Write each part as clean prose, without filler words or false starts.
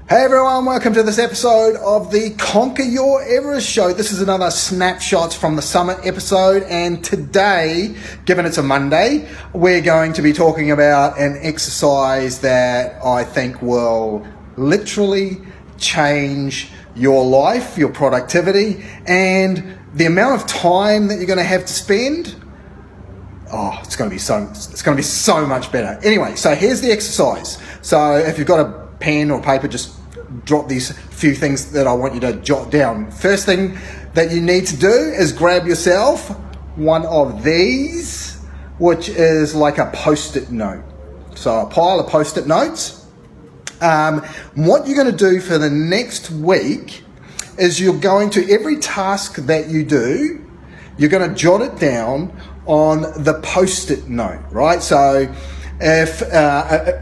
Hey everyone, welcome to this episode of the Conquer Your Everest show. This is another snapshots from the summit episode, and today, given it's a Monday, we're going to be talking about an exercise that I think will literally change your life, your productivity, and the amount of time that you're going to have to spend. Oh, it's going to be so much better. Anyway, so here's the exercise. So if you've got a pen or paper, just drop these few things that I want you to jot down. First thing that you need to do is grab yourself one of these, which is like a post-it note. So a pile of post-it notes. What you're going to do for the next week is you're going to, every task that you do, you're going to jot it down on the post-it note, right? So if,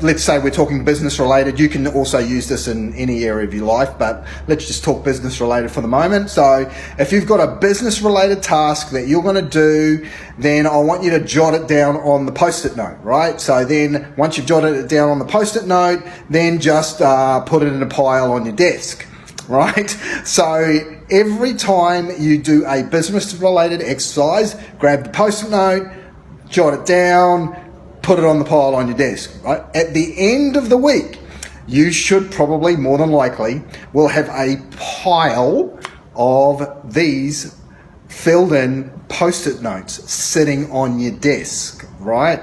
let's say we're talking business related, you can also use this in any area of your life, but let's just talk business related for the moment. So if you've got a business related task that you're going to do, then I want you to jot it down on the post-it note, right? So then once you've jotted it down on the post-it note, then just put it in a pile on your desk, right? So every time you do a business related exercise, grab the post-it note, jot it down, put it on the pile on your desk, right? At the end of the week, you should probably, more than likely, will have a pile of these filled in post-it notes sitting on your desk, right?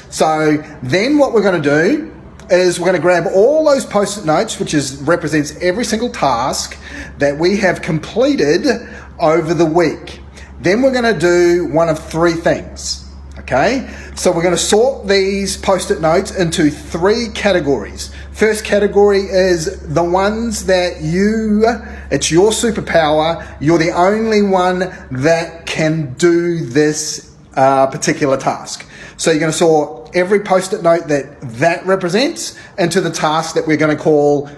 So then what we're going to do is we're going to grab all those post-it notes, which represents every single task that we have completed over the week. Then we're going to do one of three things. Okay, so we're going to sort these post-it notes into three categories. First category is the ones that it's your superpower. You're the only one that can do this particular task. So you're going to sort every post-it note that represents into the task that we're going to call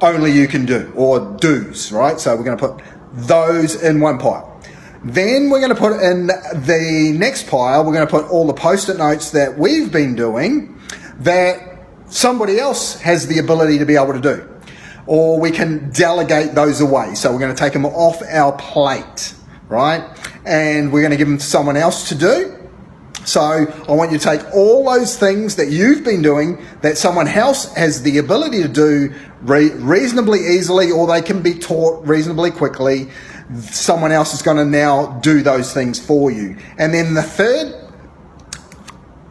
only you can do, or do's, right? So we're going to put those in one pile. Then we're going to put in the next pile, we're going to put all the post-it notes that we've been doing that somebody else has the ability to be able to do. Or we can delegate those away. So we're going to take them off our plate, right? And we're going to give them to someone else to do. So I want you to take all those things that you've been doing that someone else has the ability to do reasonably easily, or they can be taught reasonably quickly. Someone else is going to now do those things for you. And then the third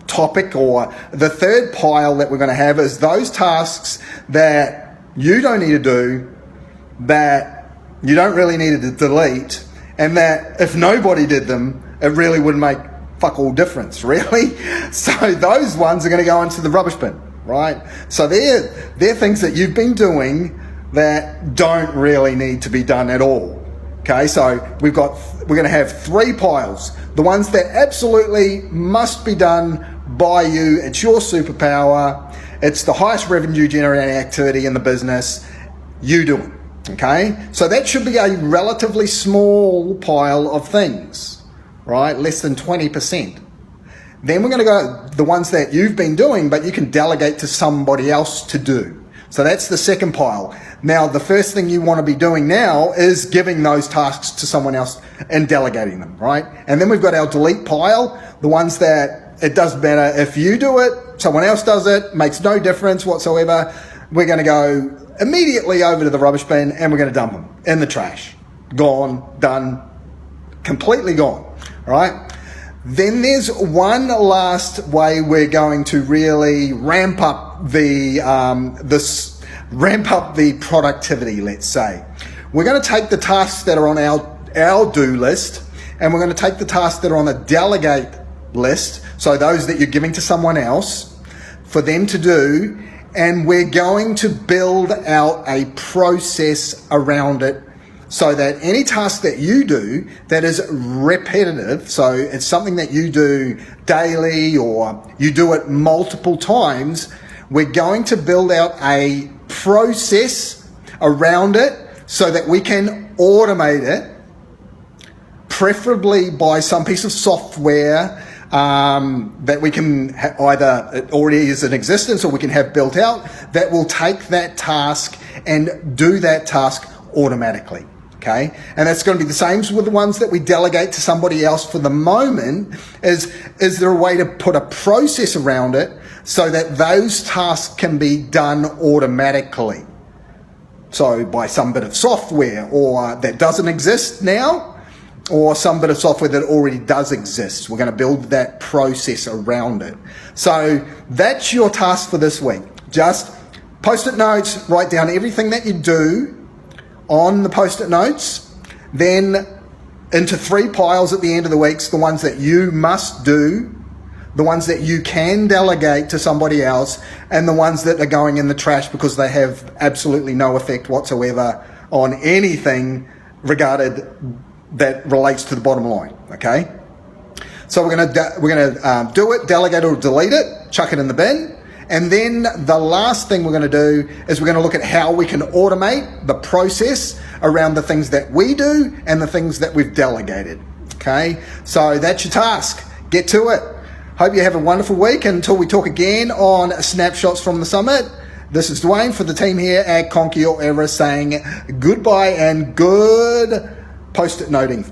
topic, or the third pile that we're going to have, is those tasks that you don't need to do, that you don't really need to delete, and that if nobody did them, it really wouldn't make fuck all difference, really. So those ones are going to go into the rubbish bin, right? So they're things that you've been doing that don't really need to be done at all. Okay, so we're going to have three piles. The ones that absolutely must be done by you. It's your superpower. It's the highest revenue generating activity in the business. You do it. Okay, so that should be a relatively small pile of things, right? Less than 20%. Then we're going to go the ones that you've been doing, but you can delegate to somebody else to do. So that's the second pile. Now, the first thing you want to be doing now is giving those tasks to someone else and delegating them, right? And then we've got our delete pile, the ones that it doesn't matter if you do it, someone else does it, makes no difference whatsoever. We're going to go immediately over to the rubbish bin and we're going to dump them in the trash. Gone, done, completely gone, right? Then there's one last way we're going to really ramp up the productivity, let's say. We're going to take the tasks that are on our do list, and we're going to take the tasks that are on the delegate list, so those that you're giving to someone else for them to do, and we're going to build out a process around it so that any task that you do that is repetitive, so it's something that you do daily or you do it multiple times, we're going to build out a process around it so that we can automate it, preferably by some piece of software that we can either it already is in existence or we can have built out that will take that task and do that task automatically. Okay, and that's going to be the same with the ones that we delegate to somebody else for the moment. Is there a way to put a process around it so that those tasks can be done automatically? So by some bit of software or that doesn't exist now, or some bit of software that already does exist. We're going to build that process around it. So that's your task for this week. Just post-it notes, write down everything that you do on the post-it notes, then into 3 piles at the end of the week, the ones that you must do, the ones that you can delegate to somebody else, and the ones that are going in the trash because they have absolutely no effect whatsoever on anything regarded that relates to the bottom line. Okay, so we're gonna do it, delegate or delete it, chuck it in the bin. And then the last thing we're going to do is we're going to look at how we can automate the process around the things that we do and the things that we've delegated. Okay, so that's your task. Get to it. Hope you have a wonderful week. Until we talk again on Snapshots from the Summit, this is Dwayne for the team here at Conquer Your Everest saying goodbye and good post-it noting.